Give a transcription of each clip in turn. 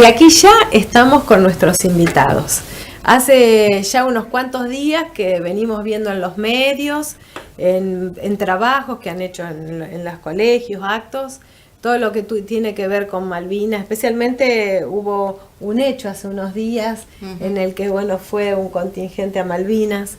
Y aquí ya estamos con nuestros invitados. Hace ya unos cuantos días que venimos viendo en los medios, en trabajos que han hecho en los colegios, actos, todo lo que tiene que ver con Malvinas. Especialmente hubo un hecho hace unos días en el que fue un contingente a Malvinas.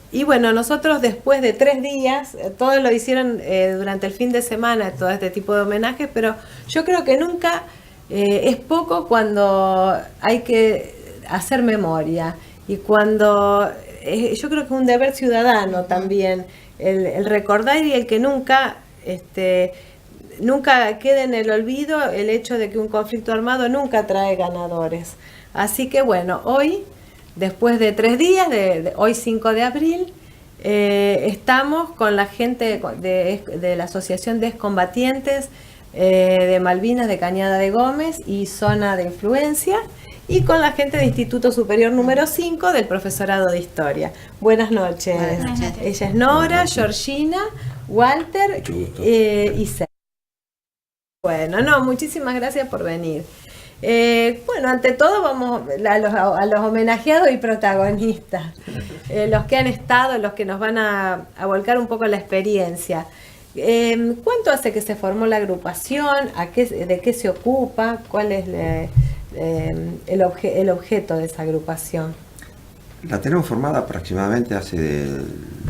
Y bueno, nosotros después de 3 días, todos lo hicieron durante el fin de semana, todo este tipo de homenajes, pero yo creo que nunca es poco cuando hay que hacer memoria y cuando yo creo que es un deber ciudadano también el recordar y el que nunca quede en el olvido el hecho de que un conflicto armado nunca trae ganadores. Así que bueno, hoy, después de 3 días, hoy 5 de abril, estamos con la gente de la Asociación de Excombatientes de Malvinas de Cañada de Gómez y Zona de Influencia, y con la gente del Instituto Superior número 5 del Profesorado de Historia. Buenas noches. Buenas noches. Ella es Nora, Georgina, Walter y Sergio. Bueno, muchísimas gracias por venir. Ante todo vamos a los homenajeados y protagonistas, los que han estado, los que nos van a volcar un poco la experiencia. ¿Cuánto hace que se formó la agrupación? ¿De qué se ocupa? ¿Cuál es el objeto de esa agrupación? La tenemos formada aproximadamente hace del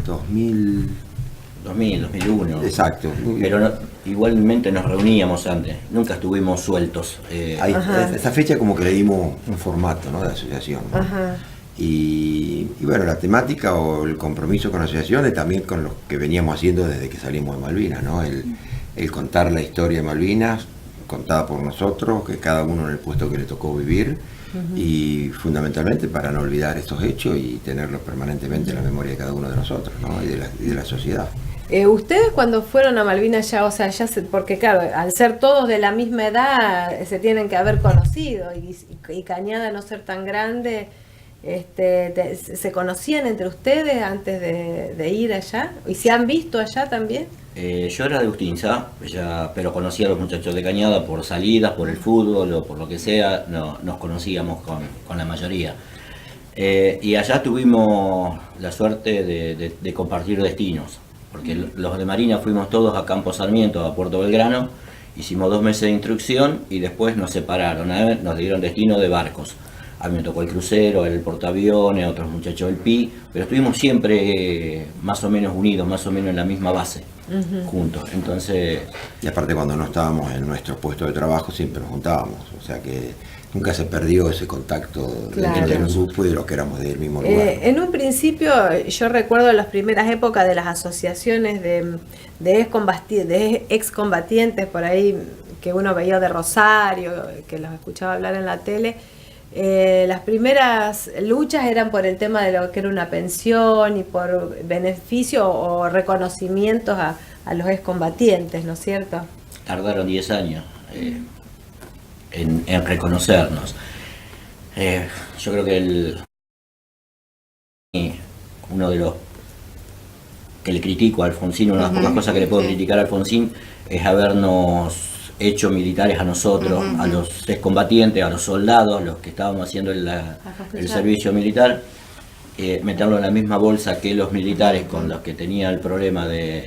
2001. Exacto. Pero igualmente nos reuníamos antes, nunca estuvimos sueltos. Esta fecha como que le dimos un formato, ¿no?, de asociación, ¿no? Ajá. Y bueno, la temática o el compromiso con la asociación es también con lo que veníamos haciendo desde que salimos de Malvinas, ¿no? El contar la historia de Malvinas, contada por nosotros, que cada uno en el puesto que le tocó vivir, y fundamentalmente para no olvidar estos hechos y tenerlos permanentemente en la memoria de cada uno de nosotros, ¿no?, y de la sociedad. Ustedes cuando fueron a Malvinas porque claro, al ser todos de la misma edad, se tienen que haber conocido, y Cañada no ser tan grande, ¿se conocían entre ustedes antes de ir allá? ¿Y se han visto allá también? Yo era de Ustinza, pero conocía a los muchachos de Cañada por salidas, por el fútbol o por lo que sea, nos conocíamos con la mayoría. Y allá tuvimos la suerte de compartir destinos, porque los de Marina fuimos todos a Campo Sarmiento, a Puerto Belgrano, hicimos 2 meses de instrucción y después nos separaron, nos dieron destino de barcos. A mí me tocó el crucero, el portaaviones, a otros muchachos el PI, pero estuvimos siempre más o menos unidos, más o menos en la misma base, juntos. Entonces, y aparte cuando no estábamos en nuestro puesto de trabajo siempre nos juntábamos, o sea que nunca se perdió ese contacto de los grupos y de los que éramos del mismo lugar. En un principio yo recuerdo las primeras épocas de las asociaciones de excombatientes por ahí, que uno veía de Rosario, que los escuchaba hablar en la tele. Las primeras luchas eran por el tema de lo que era una pensión y por beneficio o reconocimientos a los excombatientes, ¿no es cierto? Tardaron 10 años en reconocernos. Yo creo que uno de los que le critico a Alfonsín, una de las pocas cosas que le puedo criticar a Alfonsín es habernos hecho militares a nosotros, a los excombatientes, a los soldados, los que estábamos haciendo el servicio militar, meterlo en la misma bolsa que los militares con los que tenía el problema de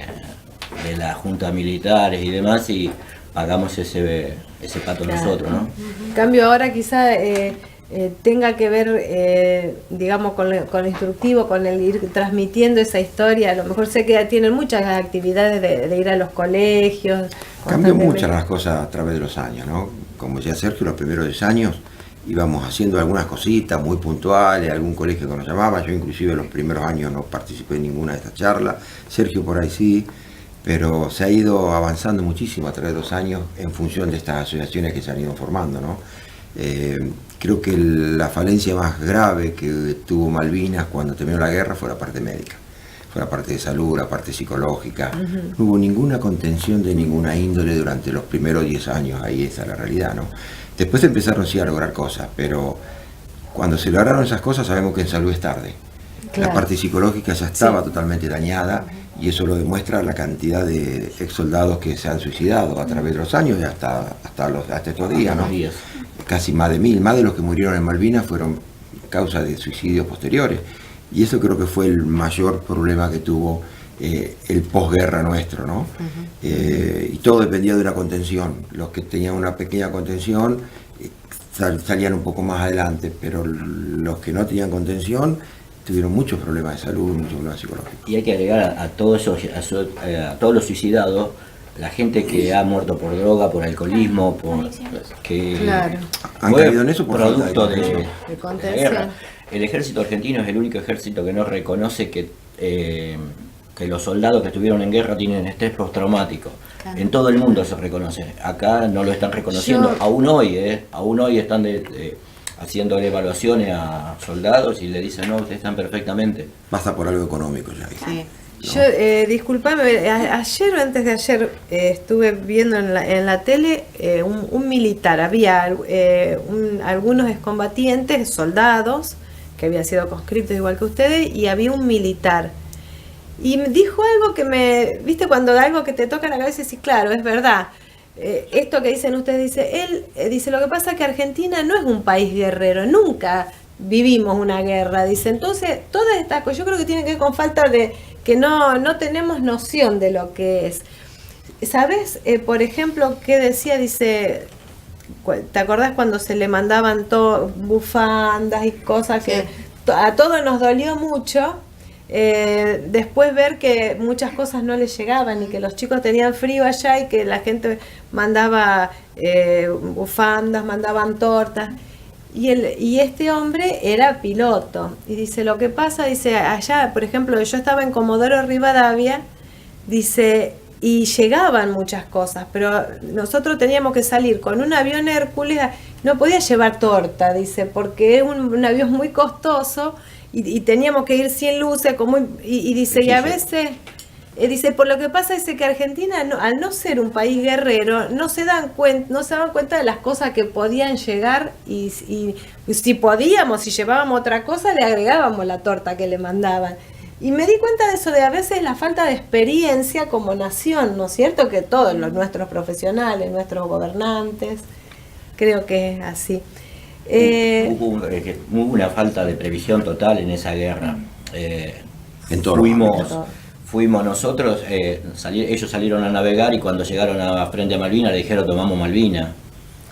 la junta militares y demás, y pagamos ese pato nosotros, ¿no? En cambio ahora quizá tenga que ver, digamos, con lo instructivo, con el ir transmitiendo esa historia. A lo mejor sé que tienen muchas actividades de ir a los colegios. Cambió muchas las cosas a través de los años, ¿no? Como decía Sergio, los primeros 10 años íbamos haciendo algunas cositas muy puntuales, algún colegio que nos llamaba. Yo inclusive los primeros años no participé en ninguna de estas charlas, Sergio por ahí sí, pero se ha ido avanzando muchísimo a través de los años en función de estas asociaciones que se han ido formando, ¿no? Creo que la falencia más grave que tuvo Malvinas cuando terminó la guerra fue la parte médica, fue la parte de salud, la parte psicológica. No hubo ninguna contención de ninguna índole durante los primeros 10 años, ahí esa es la realidad, ¿no? Después empezaron sí a lograr cosas, pero cuando se lograron esas cosas sabemos que en salud es tarde. Claro. La parte psicológica ya estaba totalmente dañada, y eso lo demuestra la cantidad de ex soldados que se han suicidado a través de los años y hasta estos días, ¿no? Casi más de 1000, más de los que murieron en Malvinas fueron causa de suicidios posteriores, y eso creo que fue el mayor problema que tuvo el posguerra nuestro, ¿no? Y todo dependía de una contención. Los que tenían una pequeña contención salían un poco más adelante, pero los que no tenían contención tuvieron muchos problemas de salud, muchos problemas psicológicos. Y hay que agregar a todos todos los suicidados, la gente que ha muerto por droga, por alcoholismo, que Claro. fue caído en eso por producto falta de de la contención. guerra. El ejército argentino es el único ejército que no reconoce que los soldados que estuvieron en guerra tienen estrés postraumático. Claro. En todo el mundo se reconoce. Acá no lo están reconociendo, aún hoy están haciendo evaluaciones a soldados y le dicen, no, ustedes están perfectamente. Pasa por algo económico ya. Sí. Yo, disculpame, ayer o antes de ayer estuve viendo en la tele un militar, había algunos excombatientes, soldados, que habían sido conscriptos igual que ustedes, y había un militar. Y me dijo algo que viste, cuando algo que te toca la cabeza y decís, claro, es verdad. Esto que dicen ustedes, dice, dice, lo que pasa es que Argentina no es un país guerrero, nunca vivimos una guerra, dice. Entonces, todas estas cosas, yo creo que tienen que ver con falta de, que no tenemos noción de lo que es. ¿Sabes? Por ejemplo, ¿qué decía? Dice, ¿te acordás cuando se le mandaban bufandas y cosas que a todos nos dolió mucho? Después ver que muchas cosas no les llegaban y que los chicos tenían frío allá y que la gente mandaba bufandas, mandaban tortas. Y este hombre era piloto. Y dice, lo que pasa, dice, allá, por ejemplo, yo estaba en Comodoro Rivadavia, dice, y llegaban muchas cosas, pero nosotros teníamos que salir con un avión Hércules, no podía llevar torta, dice, porque es un avión muy costoso, y teníamos que ir sin luces, y dice, y a veces, dice, por lo que pasa es que Argentina, al no ser un país guerrero, no se daban cuenta de las cosas que podían llegar, y si podíamos, si llevábamos otra cosa, le agregábamos la torta que le mandaban. Y me di cuenta de eso, de a veces la falta de experiencia como nación, ¿no es cierto? Que todos nuestros profesionales, nuestros gobernantes, creo que es así. Hubo una falta de previsión total en esa guerra. En todo Fuimos nosotros, ellos salieron a navegar y cuando llegaron a frente a Malvinas le dijeron tomamos Malvinas.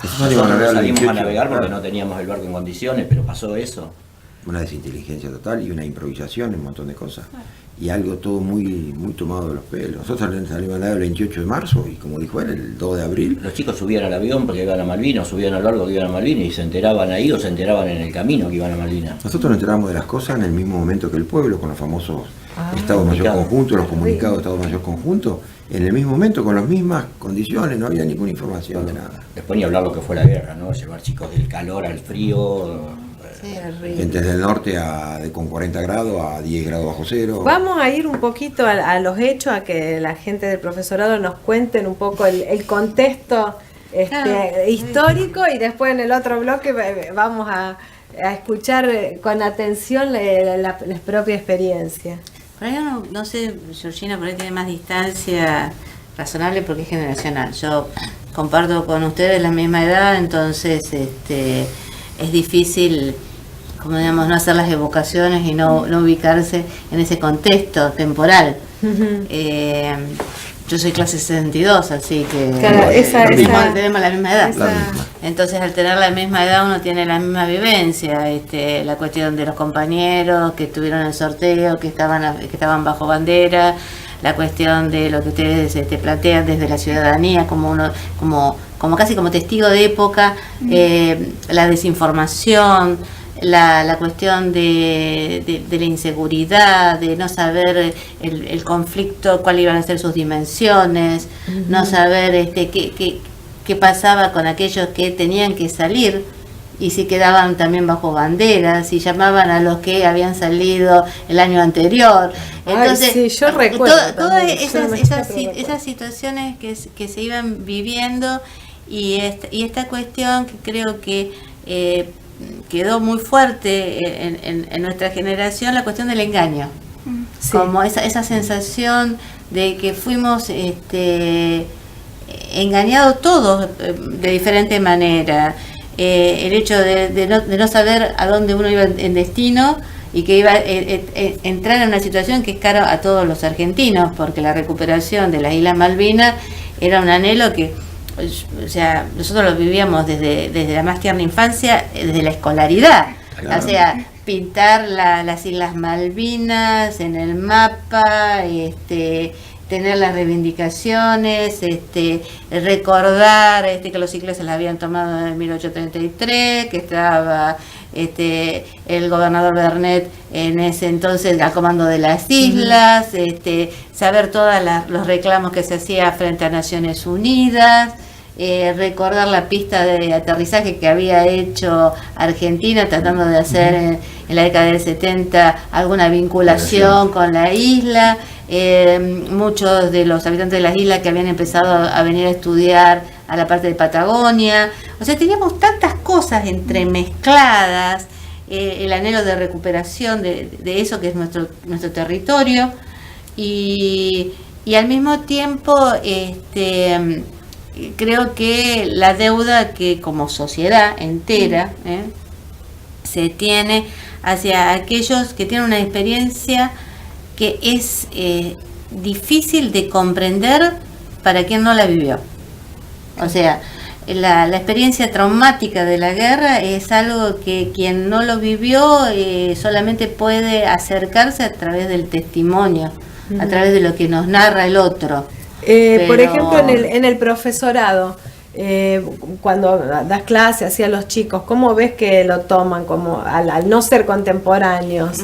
Nosotros salimos a navegar porque no teníamos el barco en condiciones, pero pasó eso. Una desinteligencia total y una improvisación, un montón de cosas. Y algo todo muy, muy tomado de los pelos. Nosotros salimos a nadar el 28 de marzo y, como dijo él, el 2 de abril. Los chicos subían al avión porque iban a Malvinas, subían al barco que iban a Malvinas y se enteraban ahí o se enteraban en el camino que iban a Malvinas. Nosotros nos enteramos de las cosas en el mismo momento que el pueblo, con los famosos Estados Mayor Conjuntos, los comunicados de Estados Mayor Conjuntos, en el mismo momento, con las mismas condiciones, no había ninguna información de nada. Después ni hablar lo que fue la guerra, ¿no? Llevar chicos del calor al frío. Gente del norte con 40 grados a 10 grados bajo cero. Vamos a ir un poquito a los hechos, a que la gente del profesorado nos cuenten un poco el contexto histórico, y después en el otro bloque vamos a escuchar con atención la propia experiencia. Por ahí no sé, Georgina por ahí tiene más distancia razonable porque es generacional. Yo comparto con ustedes la misma edad, entonces es difícil, como digamos, no hacer las evocaciones y no ubicarse en ese contexto temporal. Yo soy clase 62, así que Claro, tenemos la misma edad. La misma. Entonces, al tener la misma edad, uno tiene la misma vivencia. La cuestión de los compañeros que tuvieron el sorteo, que estaban bajo bandera, la cuestión de lo que ustedes plantean desde la ciudadanía, como casi como testigo de época, la desinformación, la cuestión de la inseguridad, de no saber el conflicto, cuáles iban a ser sus dimensiones, no saber qué pasaba con aquellos que tenían que salir y si quedaban también bajo banderas, si llamaban a los que habían salido el año anterior. Entonces, sí, yo recuerdo todas también, esas situaciones que se iban viviendo y esta cuestión que creo que quedó muy fuerte en nuestra generación la cuestión del engaño. Sí. Como esa sensación de que fuimos engañados todos de diferente manera. El hecho de no saber a dónde uno iba en destino y que iba a entrar en una situación que es cara a todos los argentinos, porque la recuperación de las Islas Malvinas era un anhelo que, o sea, nosotros lo vivíamos desde la más tierna infancia, desde la escolaridad. Claro. O sea, pintar las Islas Malvinas en el mapa, tener las reivindicaciones, recordar que los ingleses la habían tomado en 1833, que estaba el gobernador Bernet en ese entonces al comando de las islas, saber todos los reclamos que se hacía frente a Naciones Unidas, recordar la pista de aterrizaje que había hecho Argentina tratando de hacer en la década del 70 alguna vinculación con la isla. Muchos de los habitantes de las islas que habían empezado a venir a estudiar a la parte de Patagonia, o sea, teníamos tantas cosas entremezcladas, el anhelo de recuperación de eso que es nuestro territorio, y al mismo tiempo creo que la deuda que como sociedad entera se tiene hacia aquellos que tienen una experiencia que es difícil de comprender para quien no la vivió. O sea, la experiencia traumática de la guerra es algo que quien no lo vivió solamente puede acercarse a través del testimonio, a través de lo que nos narra el otro. Por ejemplo, en el profesorado, cuando das clase hacia los chicos, ¿cómo ves que lo toman como al no ser contemporáneos?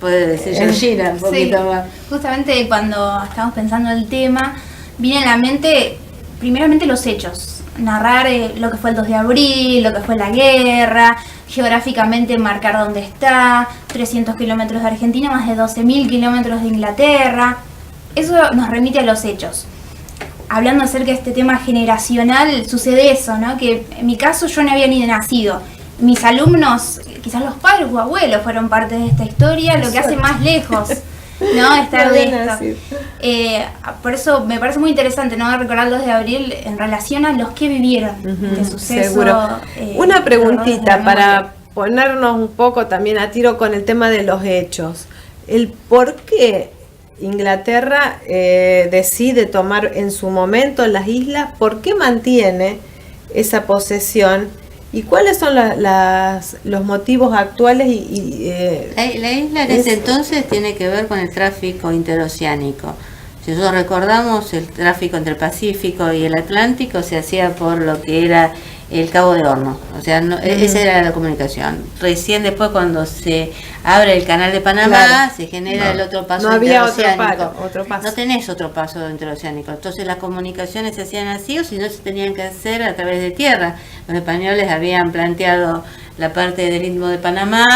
Puede decir Georgina un poquito más. Justamente cuando estábamos pensando en el tema, viene a la mente primeramente los hechos, narrar lo que fue el 2 de abril, lo que fue la guerra, geográficamente marcar dónde está, 300 kilómetros de Argentina, más de 12.000 kilómetros de Inglaterra. Eso nos remite a los hechos. Hablando acerca de este tema generacional, sucede eso, ¿no? Que en mi caso yo no había ni nacido. Mis alumnos, quizás los padres o abuelos fueron parte de esta historia, lo que hace más lejos, ¿no? Estar de esto. Por eso me parece muy interesante, ¿no? Recordar el 2 de abril en relación a los que vivieron este suceso. Seguro. Una preguntita para ponernos un poco también a tiro con el tema de los hechos. El por qué Inglaterra decide tomar en su momento las islas, ¿por qué mantiene esa posesión? ¿Y cuáles son los motivos actuales? La isla en ese entonces tiene que ver con el tráfico interoceánico. Si nosotros recordamos, el tráfico entre el Pacífico y el Atlántico se hacía por lo que era el Cabo de Hornos, o sea, esa era la comunicación. Recién después cuando se abre el canal de Panamá, se genera el otro paso interoceánico. Otro paso. No tenés otro paso interoceánico, entonces las comunicaciones se hacían así, o si no se tenían que hacer a través de tierra. Los españoles habían planteado la parte del Istmo de Panamá,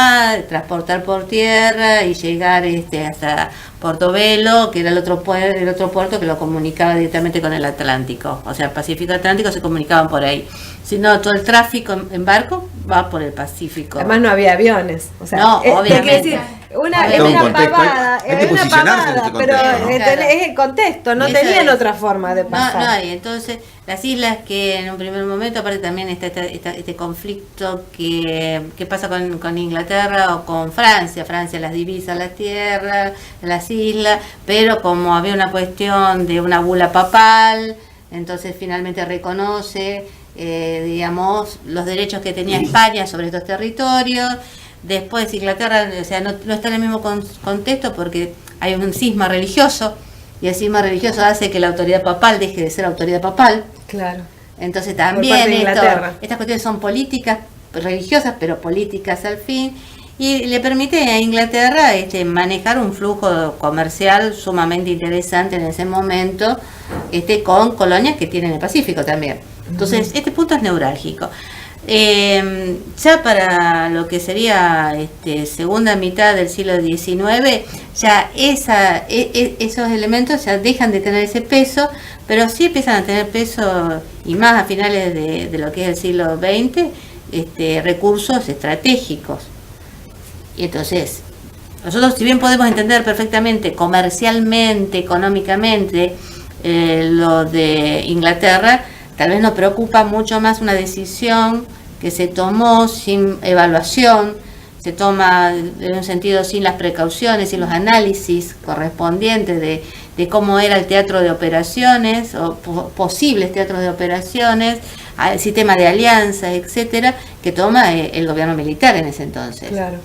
transportar por tierra y llegar hasta Portobelo, que era el otro puerto que lo comunicaba directamente con el Atlántico. O sea, Pacífico Atlántico se comunicaban por ahí. Si no, todo el tráfico en barco va por el Pacífico. Además no había aviones. O sea, no, obviamente. Una pavada, pero es el contexto, no tenían otra forma de pasar. No hay. Entonces, las islas que en un primer momento, aparte también está este conflicto que pasa con Inglaterra o con Francia. Francia las divisa las tierras, las islas, pero como había una cuestión de una bula papal, entonces finalmente reconoce, digamos, los derechos que tenía España sobre estos territorios. Después Inglaterra, o sea, no está en el mismo contexto porque hay un cisma religioso y el cisma religioso hace que la autoridad papal deje de ser autoridad papal. Claro. Entonces también estas cuestiones son políticas, religiosas, pero políticas al fin, y le permite a Inglaterra manejar un flujo comercial sumamente interesante en ese momento, con colonias que tienen el Pacífico también. Entonces, este punto es neurálgico. Ya para lo que sería segunda mitad del siglo XIX, ya esos elementos ya dejan de tener ese peso, pero sí empiezan a tener peso, y más a finales de lo que es el siglo XX, recursos estratégicos. Y entonces, nosotros, si bien podemos entender perfectamente comercialmente, económicamente, lo de Inglaterra, tal vez nos preocupa mucho más una decisión que se tomó sin evaluación, se toma en un sentido sin las precauciones y los análisis correspondientes de cómo era el teatro de operaciones o posibles teatros de operaciones, el sistema de alianzas, etcétera, que toma el gobierno militar en ese entonces. Claro.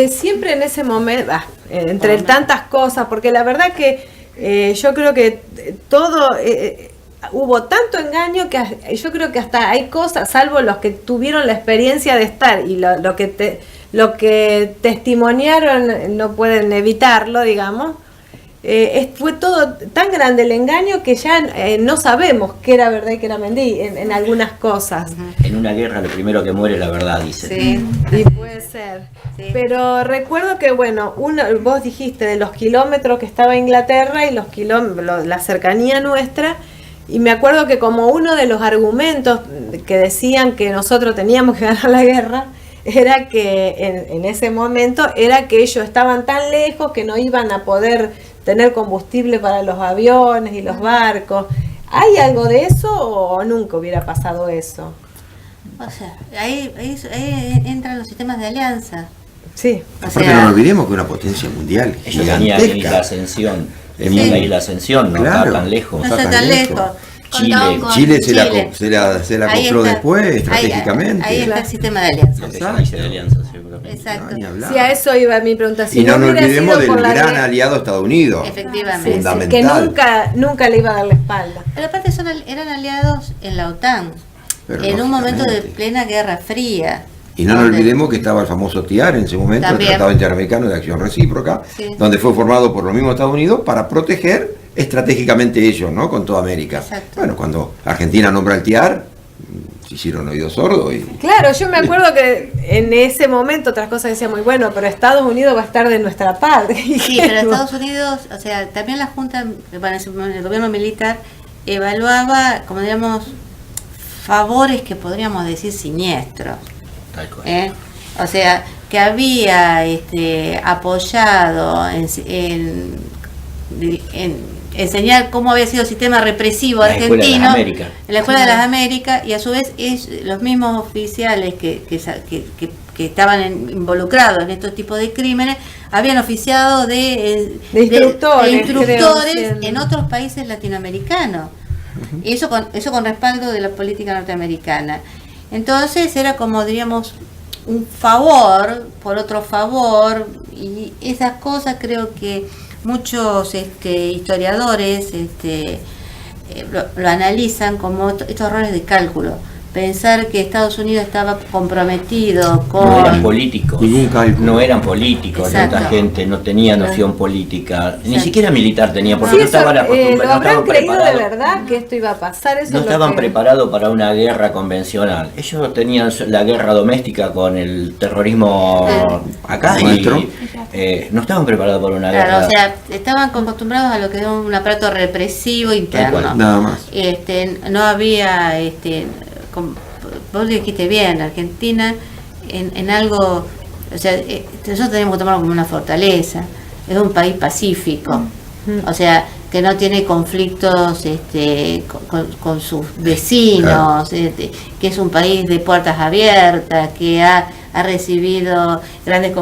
Siempre en ese momento, entre tantas cosas, porque la verdad que yo creo que todo... hubo tanto engaño que yo creo que hasta hay cosas, salvo los que tuvieron la experiencia de estar y lo que testimoniaron no pueden evitarlo, digamos. Fue todo tan grande el engaño que ya no sabemos qué era verdad y qué era mentira en algunas cosas. En una guerra lo primero que muere es la verdad, dicen. Sí. Y puede ser. Sí. Pero recuerdo que, bueno, vos dijiste de los kilómetros que estaba Inglaterra y los la cercanía nuestra. Y me acuerdo que como uno de los argumentos que decían que nosotros teníamos que ganar la guerra, era que en ese momento era que ellos estaban tan lejos que no iban a poder tener combustible para los aviones y los barcos. ¿Hay algo de eso o nunca hubiera pasado eso? O sea, ahí entran los sistemas de alianza. Sí. Aparte no nos olvidemos que una potencia mundial ellos tenían ahí la ascensión. Tenían ahí la ascensión, no claro, está tan lejos. No está tan lejos. Chile se la compró después estratégicamente. Ahí está el sistema de alianza. Exacto. Sí, a eso iba mi pregunta. Si y no nos olvidemos del gran aliado Estados Unidos. Efectivamente. Fundamental. Que nunca le iba a dar la espalda. Pero aparte eran aliados en la OTAN, Pero en un momento de plena Guerra Fría. Y no nos olvidemos que estaba el famoso TIAR en ese momento, también. el Tratado Interamericano de Acción Recíproca, sí, donde fue formado por los mismos Estados Unidos para proteger estratégicamente ellos, ¿no? Con toda América. Exacto. Bueno, cuando Argentina nombra el TIAR, se hicieron oídos sordos. Claro, yo me acuerdo que en ese momento otras cosas decían muy bueno, pero Estados Unidos va a estar de nuestra parte. Sí, pero Estados Unidos, o sea, también la Junta, el gobierno militar, evaluaba, como digamos, favores que podríamos decir siniestros. O sea, que había apoyado en enseñar cómo había sido el sistema represivo argentino en la Escuela de las Américas, y a su vez los mismos oficiales que estaban involucrados en estos tipos de crímenes habían oficiado de instructores en otros países latinoamericanos. Y eso con respaldo de la política norteamericana. Entonces era como, diríamos, un favor por otro favor, y esas cosas creo que muchos historiadores lo analizan como estos errores de cálculo. Pensar que Estados Unidos estaba comprometido con... No eran políticos. No eran políticos. Exacto. Esta gente no tenía noción política. Exacto. Ni siquiera militar tenía, porque sí, no estaban acostumbrados. ¿Lo habrán creído de verdad que esto iba a pasar? Eso no estaban preparados para una guerra convencional. Ellos tenían la guerra doméstica con el terrorismo acá. No estaban preparados para una guerra. O sea, estaban acostumbrados a lo que es un aparato represivo interno. Nada más. No había... vos dijiste bien, Argentina en algo, o sea, nosotros tenemos que tomarlo como una fortaleza. Es un país pacífico, o sea, que no tiene conflictos con sus vecinos, que es un país de puertas abiertas, que ha recibido grandes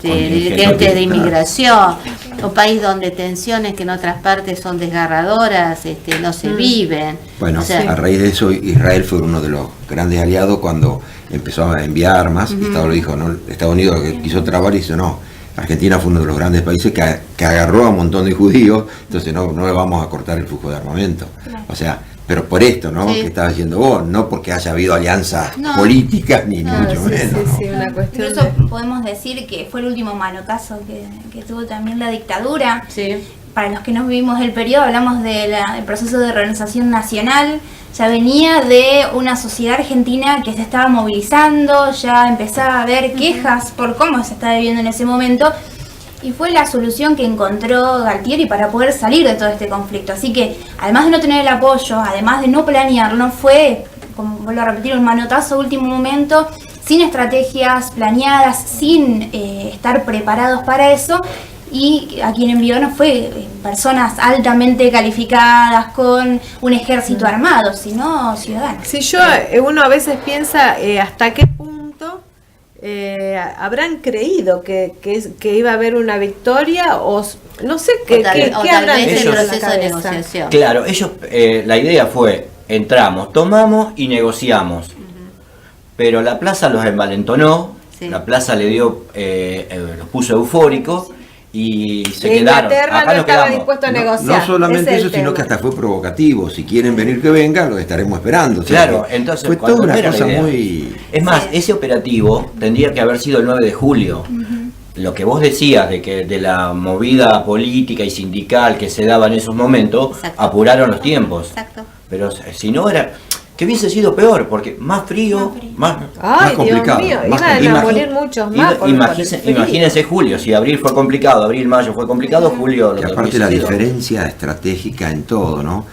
dirigentes de inmigración, un país donde tensiones que en otras partes son desgarradoras no se viven. Bueno, o sea, a raíz de eso Israel fue uno de los grandes aliados cuando empezó a enviar armas. Estados dijo, no, Estados Unidos quiso trabar y dice no, Argentina fue uno de los grandes países que agarró a un montón de judíos, entonces no le vamos a cortar el flujo de armamento. O sea, pero por esto, ¿no? Sí. Que estaba diciendo vos, no porque haya habido alianzas políticas, ni mucho menos. Sí, una cuestión incluso podemos decir que fue el último manotazo que tuvo también la dictadura. Sí. Para los que no vivimos el periodo, hablamos del proceso de reorganización nacional. Ya venía de una sociedad argentina que se estaba movilizando, ya empezaba a haber quejas por cómo se estaba viviendo en ese momento. Y fue la solución que encontró Galtieri para poder salir de todo este conflicto. Así que, además de no tener el apoyo, además de no planearlo, fue como vuelvo a repetir, un manotazo a último momento, sin estrategias planeadas, sin estar preparados para eso. Y a quien envió no fue personas altamente calificadas con un ejército armado, sino ciudadanos. Si uno a veces piensa hasta qué punto habrán creído que iba a haber una victoria, o no sé qué habrán vez tenido el en la proceso de cabeza. negociación. Claro, ellos, la idea fue, entramos, tomamos y negociamos. Pero la plaza los envalentonó, Sí. la plaza le dio, los puso eufóricos y se quedaron. Inglaterra Acá no nos estaba quedamos. dispuesto a negociar. No solamente ese es eso, el sino tema. que hasta fue provocativo. Si quieren venir, que vengan, los estaremos esperando. O sea, Claro, que entonces fue cuando toda no una era la cosa idea. muy... Es más, ese operativo tendría que haber sido el 9 de julio. Lo que vos decías de la movida política y sindical que se daba en esos momentos, Exacto. apuraron los tiempos. Exacto. Pero si no era, que hubiese sido peor, porque más frío, más Ay, complicado, Dios mío, más iban a Imagi- morir muchos más. por el frío. Imagínense julio, si abril fue complicado, abril, mayo fue complicado, julio lo Que que aparte hubiese la sido. diferencia estratégica en todo, ¿no?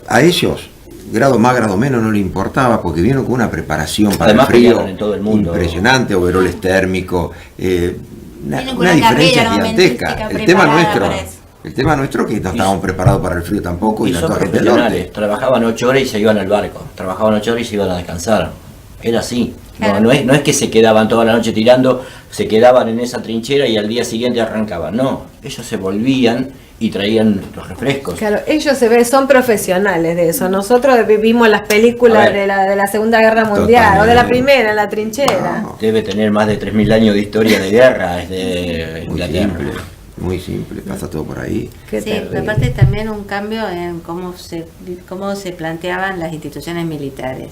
A ellos, grado más, grado menos, no le importaba, porque vieron con una preparación para Además el frío pelearon en todo el mundo. impresionante, overoles térmicos, una Vienen con una una diferencia carrera gigantesca. armamentística El tema preparada nuestro, para eso. el tema nuestro que no estábamos preparados para el frío tampoco, y Y la son torre del profesionales, norte. trabajaban 8 horas y se iban al barco, trabajaban 8 horas y se iban a descansar. Era así. Claro. No es que se quedaban toda la noche tirando, se quedaban en esa trinchera y al día siguiente arrancaban. No, ellos se volvían y traían los refrescos. Claro, ellos son profesionales de eso. Nosotros vivimos las películas A ver. de la Segunda Guerra Mundial, o de la Totalmente. primera, en la trinchera. No, Debe tener más de 3.000 años de historia de guerra, es de muy Inglaterra. simple, muy simple, pasa todo por ahí. Qué Sí, terrible. pero aparte también un cambio en cómo se planteaban las instituciones militares.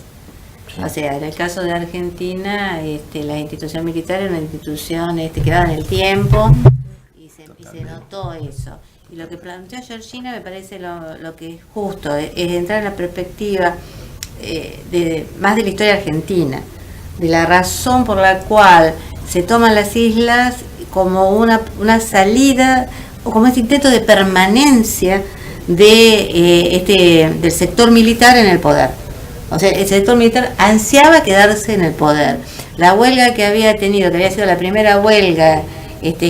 O sea, en el caso de Argentina, la institución militar era una institución que daba en el tiempo y se notó eso. Y lo que planteó Georgina me parece lo que es justo, es entrar en la perspectiva más de la historia argentina, de la razón por la cual se toman las islas como una salida o como este intento de permanencia del sector militar en el poder. O sea, el sector militar ansiaba quedarse en el poder. La huelga que había tenido, que había sido la primera huelga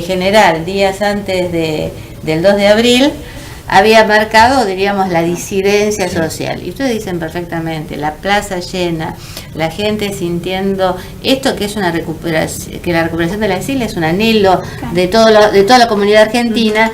general días antes del 2 de abril, había marcado, diríamos, la disidencia social. Y ustedes dicen perfectamente, la plaza llena, la gente sintiendo esto que es una recuperación, que la recuperación de las islas es un anhelo de toda la comunidad argentina,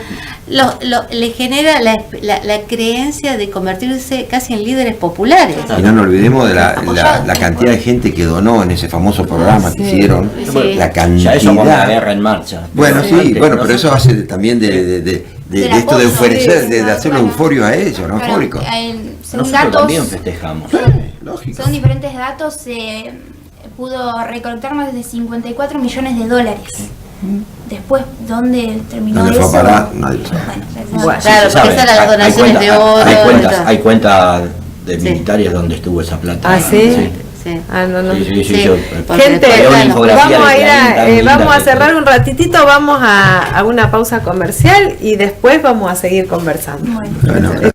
le genera la creencia de convertirse casi en líderes populares. Y no nos olvidemos de la cantidad de gente que donó en ese famoso programa que hicieron, Sí. la Ya eso con la cantidad. guerra en marcha. Bueno, sí, Antes, bueno, ¿no? pero eso hace también de Del esto de apoyo, ofrecer, sí, de sí, hacerlos bueno. eufóricos a ellos, ¿no? Claro, Eufóricos. según Nosotros datos, también festejamos. Lógico. según diferentes datos, se pudo recolectar más de 54 millones de dólares. Después, ¿dónde terminó ¿Dónde eso? fue a parar? Nadie lo sabe. Bueno, Claro, Se porque sabe. esas eran las Hay donaciones de oro. Hay cuentas de Sí. militares donde estuvo esa plata. ¿Ah, sí? Sí. Ah, no. Sí, Sí. yo, Porque Gente, había una bueno, infografía vamos a de ir Clarín, tan vamos linda a que- cerrar un ratitito, vamos a una pausa comercial y después vamos a seguir conversando. Bueno. Bueno,